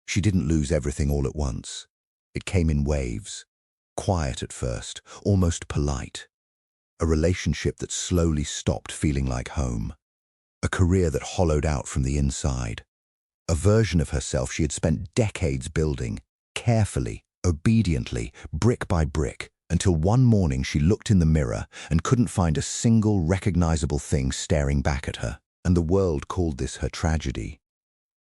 She didn't lose everything all at once. It came in waves, quiet at first, almost polite. A relationship that slowly stopped feeling like home. A career that hollowed out from the inside. A version of herself she had spent decades building, carefully, obediently, brick by brick, until one morning she looked in the mirror and couldn't find a single recognizable thing staring back at her. And the world called this her tragedy.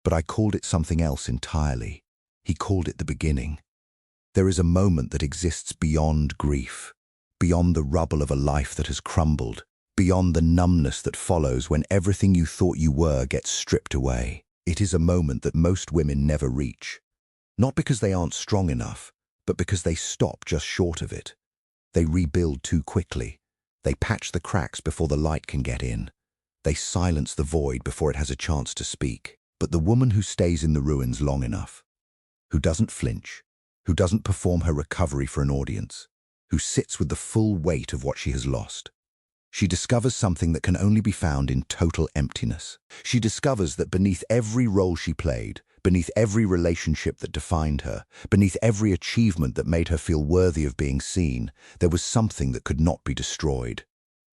But I called it something else entirely. He called it the beginning. There is a moment that exists beyond grief, beyond the rubble of a life that has crumbled, beyond the numbness that follows when everything you thought you were gets stripped away. It is a moment that most women never reach. Not because they aren't strong enough, but because they stop just short of it. They rebuild too quickly. They patch the cracks before the light can get in. They silence the void before it has a chance to speak. But the woman who stays in the ruins long enough, who doesn't flinch, who doesn't perform her recovery for an audience, who sits with the full weight of what she has lost, she discovers something that can only be found in total emptiness. She discovers that beneath every role she played, beneath every relationship that defined her, beneath every achievement that made her feel worthy of being seen, there was something that could not be destroyed.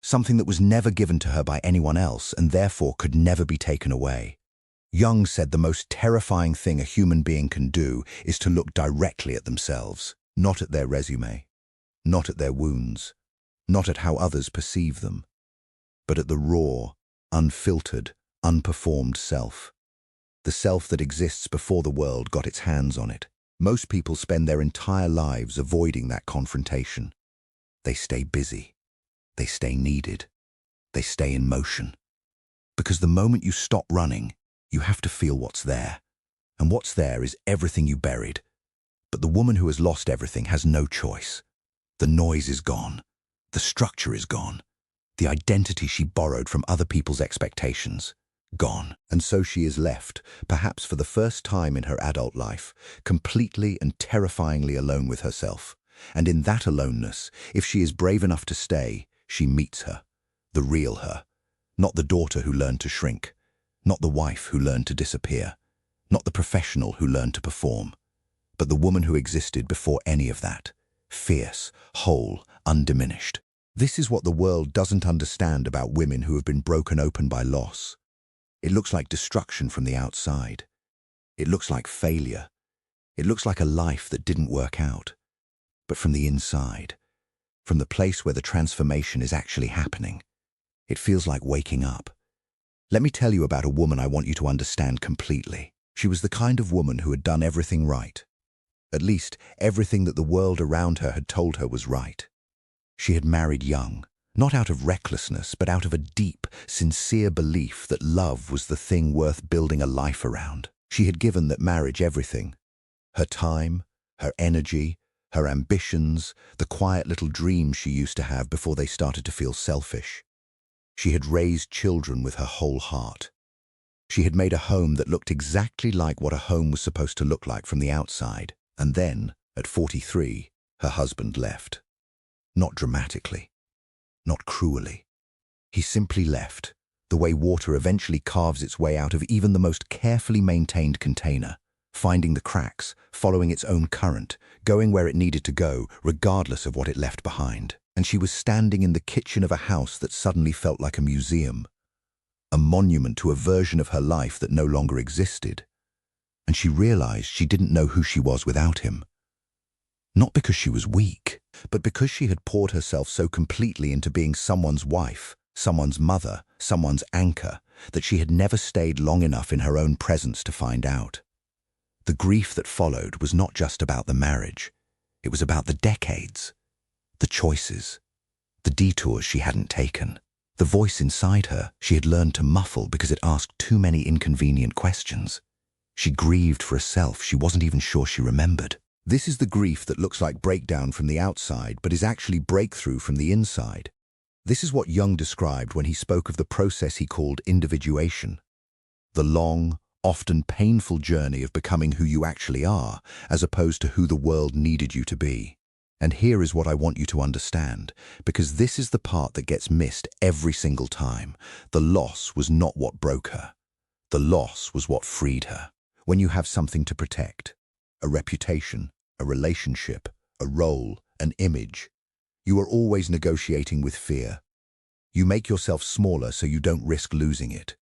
Something that was never given to her by anyone else and therefore could never be taken away. Jung said the most terrifying thing a human being can do is to look directly at themselves, not at their resume, not at their wounds, not at how others perceive them, but at the raw, unfiltered, unperformed self. The self that exists before the world got its hands on it. Most people spend their entire lives avoiding that confrontation. They stay busy. They stay needed. They stay in motion. Because the moment you stop running, you have to feel what's there. And what's there is everything you buried. But the woman who has lost everything has no choice. The noise is gone. The structure is gone. The identity she borrowed from other people's expectations, gone. And so she is left, perhaps for the first time in her adult life, completely and terrifyingly alone with herself. And in that aloneness, if she is brave enough to stay, she meets her, the real her. Not the daughter who learned to shrink. Not the wife who learned to disappear, not the professional who learned to perform, but the woman who existed before any of that, fierce, whole, undiminished. This is what the world doesn't understand about women who have been broken open by loss. It looks like destruction from the outside. It looks like failure. It looks like a life that didn't work out. But from the inside, from the place where the transformation is actually happening, it feels like waking up. Let me tell you about a woman I want you to understand completely. She was the kind of woman who had done everything right. At least, everything that the world around her had told her was right. She had married young, not out of recklessness, but out of a deep, sincere belief that love was the thing worth building a life around. She had given that marriage everything. Her time, her energy, her ambitions, the quiet little dreams she used to have before they started to feel selfish. She had raised children with her whole heart. She had made a home that looked exactly like what a home was supposed to look like from the outside. And then, at 43, her husband left. Not dramatically. Not cruelly. He simply left, the way water eventually carves its way out of even the most carefully maintained container, finding the cracks, following its own current, going where it needed to go, regardless of what it left behind. And she was standing in the kitchen of a house that suddenly felt like a museum, a monument to a version of her life that no longer existed. And she realized she didn't know who she was without him. Not because she was weak, but because she had poured herself so completely into being someone's wife, someone's mother, someone's anchor, that she had never stayed long enough in her own presence to find out. The grief that followed was not just about the marriage. It was about the decades. The choices, the detours she hadn't taken, the voice inside her she had learned to muffle because it asked too many inconvenient questions. She grieved for a self she wasn't even sure she remembered. This is the grief that looks like breakdown from the outside but is actually breakthrough from the inside. This is what Jung described when he spoke of the process he called individuation. The long, often painful journey of becoming who you actually are, as opposed to who the world needed you to be. And here is what I want you to understand, because this is the part that gets missed every single time. The loss was not what broke her. The loss was what freed her. when you have something to protect, a reputation, a relationship, a role, an image. You are always negotiating with fear. You make yourself smaller so you don't risk losing it.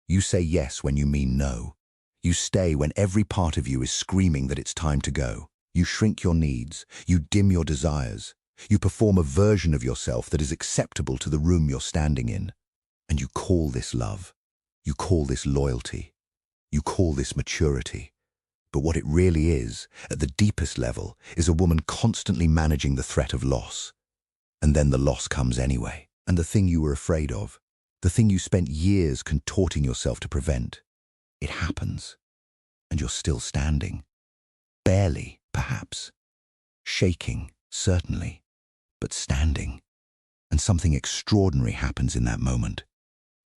You say yes when you mean no. You stay when every part of you is screaming that it's time to go. You shrink your needs. You dim your desires. You perform a version of yourself that is acceptable to the room you're standing in. And you call this love. You call this loyalty. You call this maturity. But what it really is, at the deepest level, is a woman constantly managing the threat of loss. And then the loss comes anyway. And the thing you were afraid of, the thing you spent years contorting yourself to prevent, it happens. And you're still standing. Barely, perhaps. Shaking, certainly. But standing. And something extraordinary happens in that moment.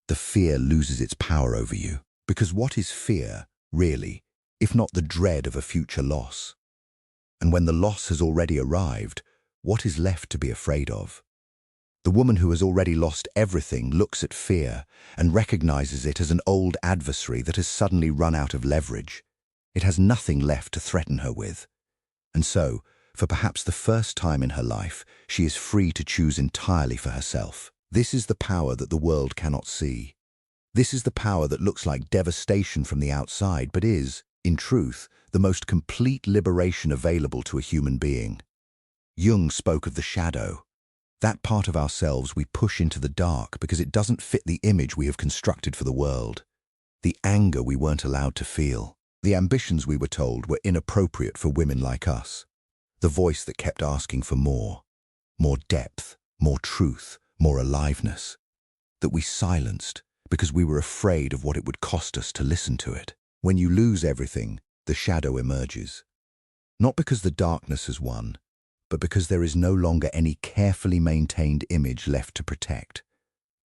The fear loses its power over you. Because what is fear, really, if not the dread of a future loss? And when the loss has already arrived, what is left to be afraid of? The woman who has already lost everything looks at fear and recognizes it as an old adversary that has suddenly run out of leverage. It has nothing left to threaten her with. And so, for perhaps the first time in her life, she is free to choose entirely for herself. This is the power that the world cannot see. This is the power that looks like devastation from the outside, but is, in truth, the most complete liberation available to a human being. Jung spoke of the shadow, that part of ourselves we push into the dark because it doesn't fit the image we have constructed for the world, the anger we weren't allowed to feel, the ambitions we were told were inappropriate for women like us, the voice that kept asking for more depth, more truth, more aliveness, that we silenced because we were afraid of what it would cost us to listen to it. When you lose everything, the shadow emerges. Not because the darkness has won, but because there is no longer any carefully maintained image left to protect.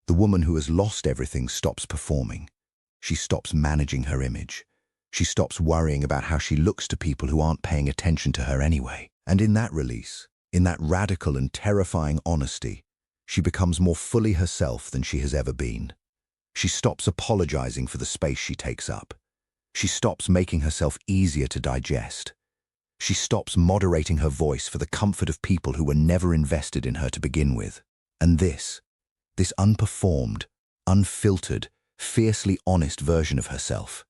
The woman who has lost everything stops performing. She stops managing her image. She stops worrying about how she looks to people who aren't paying attention to her anyway. And in that release, in that radical and terrifying honesty, she becomes more fully herself than she has ever been. She stops apologizing for the space she takes up. She stops making herself easier to digest. She stops moderating her voice for the comfort of people who were never invested in her to begin with. And this unperformed, unfiltered, fiercely honest version of herself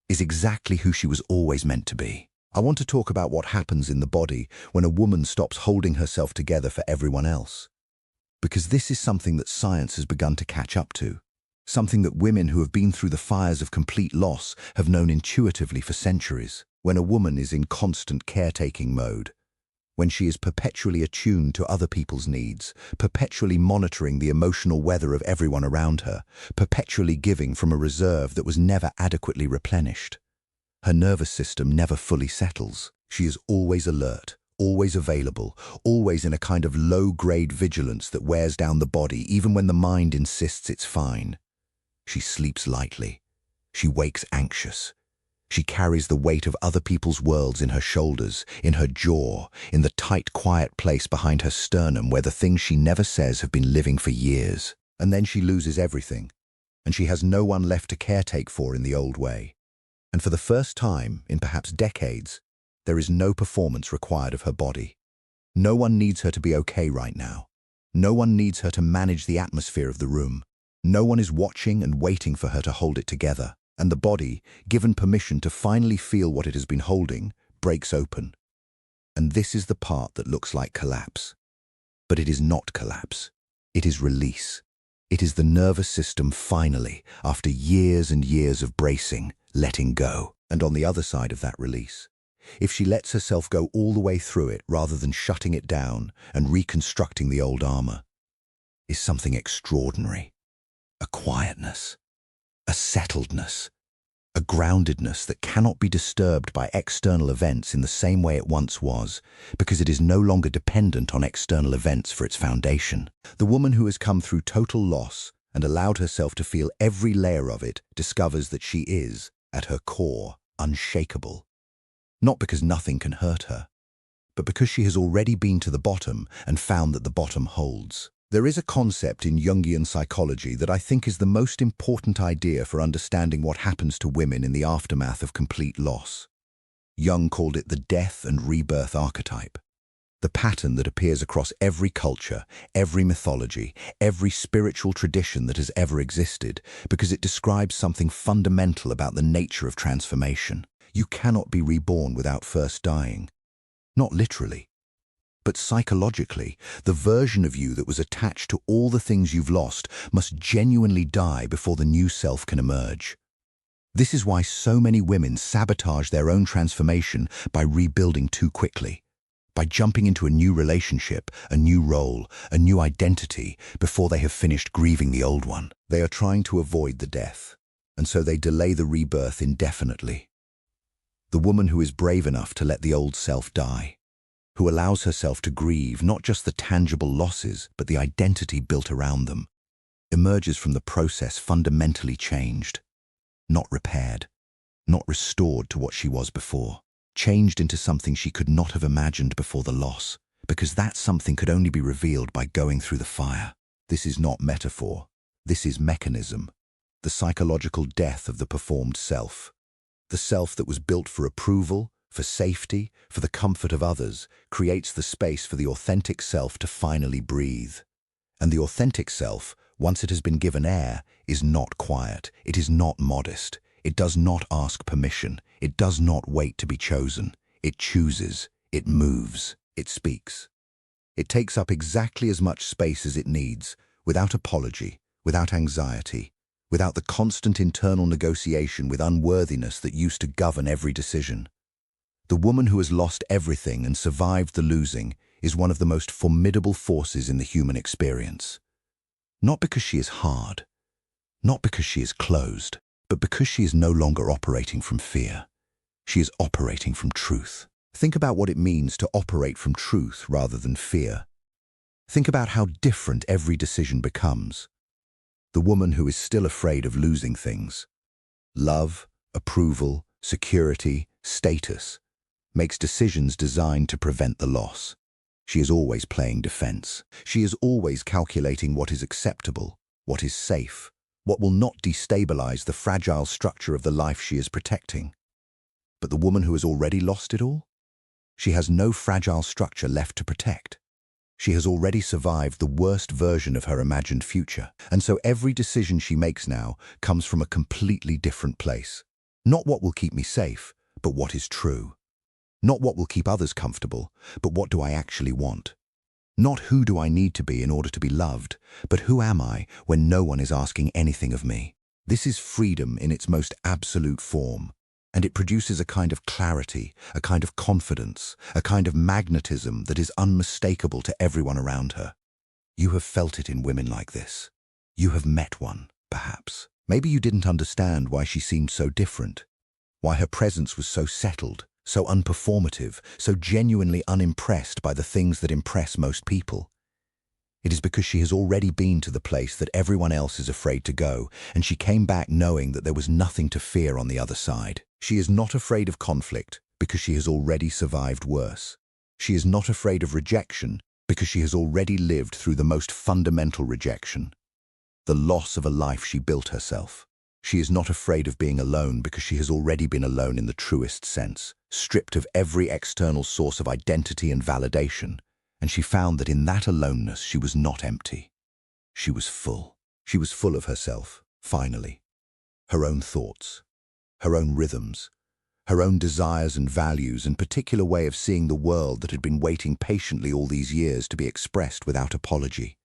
is exactly who she was always meant to be. I want to talk about what happens in the body when a woman stops holding herself together for everyone else. Because this is something that science has begun to catch up to. Something that women who have been through the fires of complete loss have known intuitively for centuries. When a woman is in constant caretaking mode, when she is perpetually attuned to other people's needs, perpetually monitoring the emotional weather of everyone around her, perpetually giving from a reserve that was never adequately replenished. Her nervous system never fully settles. She is always alert, always available, always in a kind of low-grade vigilance that wears down the body even when the mind insists it's fine. She sleeps lightly. She wakes anxious. She carries the weight of other people's worlds in her shoulders, in her jaw, in the tight, quiet place behind her sternum where the things she never says have been living for years. And then she loses everything, and she has no one left to caretake for in the old way. And for the first time, in perhaps decades, there is no performance required of her body. No one needs her to be okay right now. No one needs her to manage the atmosphere of the room. No one is watching and waiting for her to hold it together. And the body, given permission to finally feel what it has been holding, breaks open. And this is the part that looks like collapse. But it is not collapse. It is release. It is the nervous system finally, after years and years of bracing, letting go. And on the other side of that release, if she lets herself go all the way through it rather than shutting it down and reconstructing the old armor, is something extraordinary. A quietness. A settledness, a groundedness that cannot be disturbed by external events in the same way it once was, because it is no longer dependent on external events for its foundation. The woman who has come through total loss and allowed herself to feel every layer of it discovers that she is, at her core, unshakable. Not because nothing can hurt her, but because she has already been to the bottom and found that the bottom holds. There is a concept in Jungian psychology that I think is the most important idea for understanding what happens to women in the aftermath of complete loss. Jung called it the death and rebirth archetype, the pattern that appears across every culture, every mythology, every spiritual tradition that has ever existed, because it describes something fundamental about the nature of transformation. You cannot be reborn without first dying. Not literally, but psychologically. The version of you that was attached to all the things you've lost must genuinely die before the new self can emerge. This is why so many women sabotage their own transformation by rebuilding too quickly, by jumping into a new relationship, a new role, a new identity before they have finished grieving the old one. They are trying to avoid the death, and so they delay the rebirth indefinitely. The woman who is brave enough to let the old self die, who allows herself to grieve not just the tangible losses but the identity built around them, emerges from the process fundamentally changed, not repaired, not restored to what she was before, changed into something she could not have imagined before the loss, because that something could only be revealed by going through the fire. This is not metaphor. This is mechanism, the psychological death of the performed self. The self that was built for approval, for safety, for the comfort of others, creates the space for the authentic self to finally breathe. And the authentic self, once it has been given air, is not quiet, it is not modest, it does not ask permission, it does not wait to be chosen. It chooses, it moves, it speaks. It takes up exactly as much space as it needs, without apology, without anxiety, without the constant internal negotiation with unworthiness that used to govern every decision. The woman who has lost everything and survived the losing is one of the most formidable forces in the human experience. Not because she is hard, not because she is closed, but because she is no longer operating from fear. She is operating from truth. Think about what it means to operate from truth rather than fear. Think about how different every decision becomes. The woman who is still afraid of losing things, love, approval, security, status, makes decisions designed to prevent the loss. She is always playing defense. She is always calculating what is acceptable, what is safe, what will not destabilize the fragile structure of the life she is protecting. But the woman who has already lost it all? She has no fragile structure left to protect. She has already survived the worst version of her imagined future, and so every decision she makes now comes from a completely different place. Not what will keep me safe, but what is true. Not what will keep others comfortable, but what do I actually want. Not who do I need to be in order to be loved, but who am I when no one is asking anything of me. This is freedom in its most absolute form, and it produces a kind of clarity, a kind of confidence, a kind of magnetism that is unmistakable to everyone around her. You have felt it in women like this. You have met one, perhaps. Maybe you didn't understand why she seemed so different, why her presence was so settled, so unperformative, so genuinely unimpressed by the things that impress most people. It is because she has already been to the place that everyone else is afraid to go, and she came back knowing that there was nothing to fear on the other side. She is not afraid of conflict because she has already survived worse. She is not afraid of rejection because she has already lived through the most fundamental rejection, the loss of a life she built herself. She is not afraid of being alone because she has already been alone in the truest sense, stripped of every external source of identity and validation, and she found that in that aloneness she was not empty. She was full. She was full of herself, finally. Her own thoughts, her own rhythms, her own desires and values and particular way of seeing the world that had been waiting patiently all these years to be expressed without apology.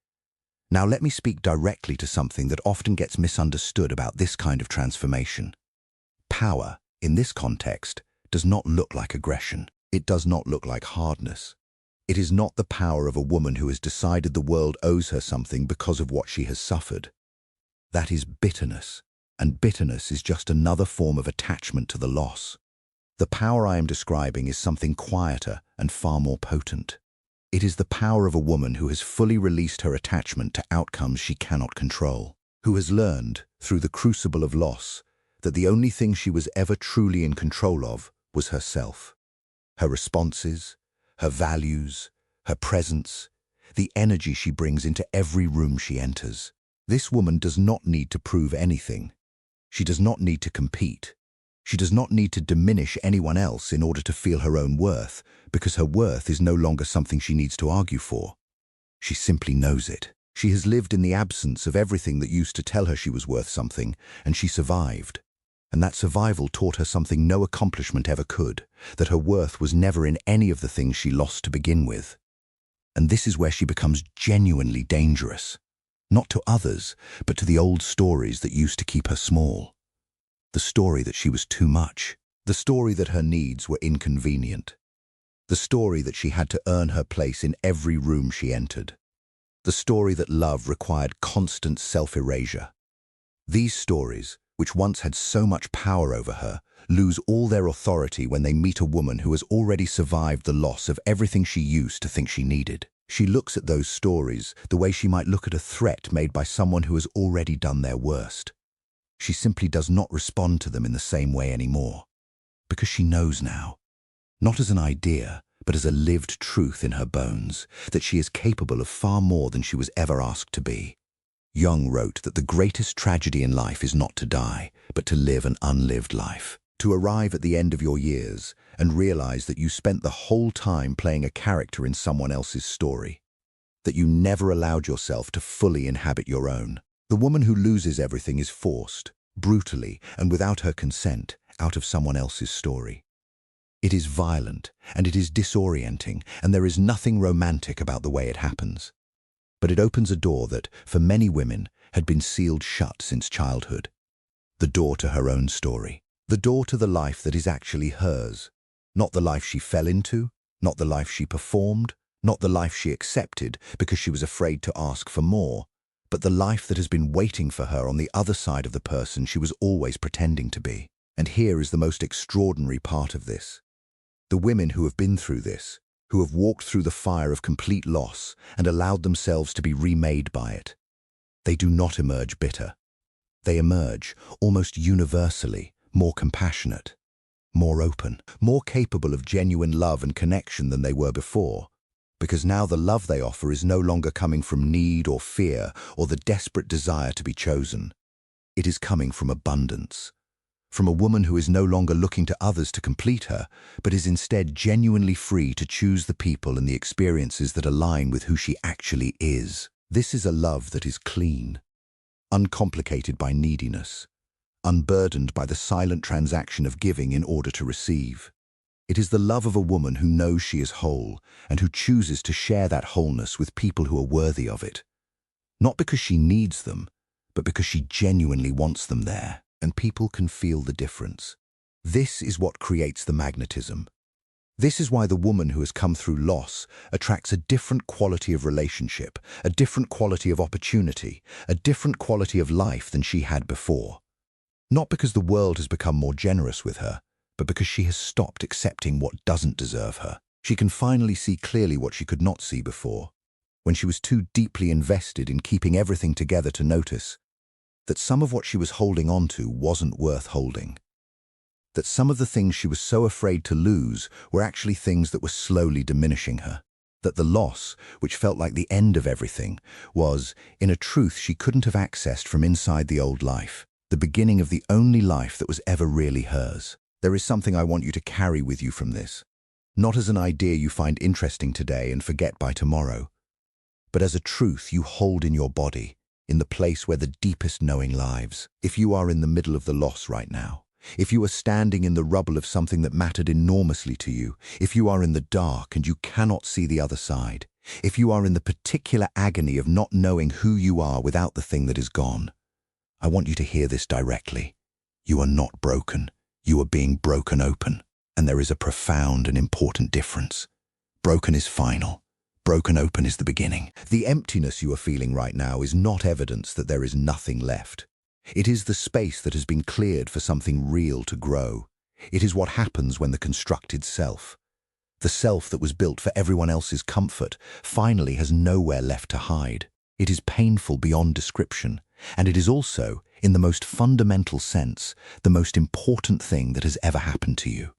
Now let me speak directly to something that often gets misunderstood about this kind of transformation. Power, in this context, does not look like aggression. It does not look like hardness. It is not the power of a woman who has decided the world owes her something because of what she has suffered. That is bitterness, and bitterness is just another form of attachment to the loss. The power I am describing is something quieter and far more potent. It is the power of a woman who has fully released her attachment to outcomes she cannot control, who has learned, through the crucible of loss, that the only thing she was ever truly in control of was herself. Her responses, her values, her presence, the energy she brings into every room she enters. This woman does not need to prove anything. She does not need to compete. She does not need to diminish anyone else in order to feel her own worth, because her worth is no longer something she needs to argue for. She simply knows it. She has lived in the absence of everything that used to tell her she was worth something, and she survived. And that survival taught her something no accomplishment ever could, that her worth was never in any of the things she lost to begin with. And this is where she becomes genuinely dangerous. Not to others, but to the old stories that used to keep her small. The story that she was too much. The story that her needs were inconvenient. The story that she had to earn her place in every room she entered. The story that love required constant self-erasure. These stories, which once had so much power over her, lose all their authority when they meet a woman who has already survived the loss of everything she used to think she needed. She looks at those stories the way she might look at a threat made by someone who has already done their worst. She simply does not respond to them in the same way anymore, because she knows now, not as an idea, but as a lived truth in her bones, that she is capable of far more than she was ever asked to be. Jung wrote that the greatest tragedy in life is not to die, but to live an unlived life. To arrive at the end of your years and realize that you spent the whole time playing a character in someone else's story, that you never allowed yourself to fully inhabit your own. The woman who loses everything is forced, brutally and without her consent, out of someone else's story. It is violent and it is disorienting, and there is nothing romantic about the way it happens. But it opens a door that, for many women, had been sealed shut since childhood. The door to her own story. The door to the life that is actually hers. Not the life she fell into, not the life she performed, not the life she accepted because she was afraid to ask for more, but the life that has been waiting for her on the other side of the person she was always pretending to be. And here is the most extraordinary part of this. The women who have been through this, who have walked through the fire of complete loss and allowed themselves to be remade by it, they do not emerge bitter. They emerge, almost universally, more compassionate, more open, more capable of genuine love and connection than they were before, because now the love they offer is no longer coming from need or fear or the desperate desire to be chosen. It is coming from abundance, from a woman who is no longer looking to others to complete her, but is instead genuinely free to choose the people and the experiences that align with who she actually is. This is a love that is clean, uncomplicated by neediness, unburdened by the silent transaction of giving in order to receive. It is the love of a woman who knows she is whole and who chooses to share that wholeness with people who are worthy of it. Not because she needs them, but because she genuinely wants them there, and people can feel the difference. This is what creates the magnetism. This is why the woman who has come through loss attracts a different quality of relationship, a different quality of opportunity, a different quality of life than she had before. Not because the world has become more generous with her, but because she has stopped accepting what doesn't deserve her. She can finally see clearly what she could not see before, when she was too deeply invested in keeping everything together to notice that some of what she was holding on to wasn't worth holding. That some of the things she was so afraid to lose were actually things that were slowly diminishing her. That the loss, which felt like the end of everything, was, in a truth she couldn't have accessed from inside the old life, the beginning of the only life that was ever really hers. There is something I want you to carry with you from this, not as an idea you find interesting today and forget by tomorrow, but as a truth you hold in your body, in the place where the deepest knowing lives. If you are in the middle of the loss right now, if you are standing in the rubble of something that mattered enormously to you, if you are in the dark and you cannot see the other side, if you are in the particular agony of not knowing who you are without the thing that is gone, I want you to hear this directly. You are not broken. You are being broken open. And there is a profound and important difference. Broken is final. Broken open is the beginning. The emptiness you are feeling right now is not evidence that there is nothing left. It is the space that has been cleared for something real to grow. It is what happens when the constructed self, the self that was built for everyone else's comfort, finally has nowhere left to hide. It is painful beyond description, and it is also, in the most fundamental sense, the most important thing that has ever happened to you.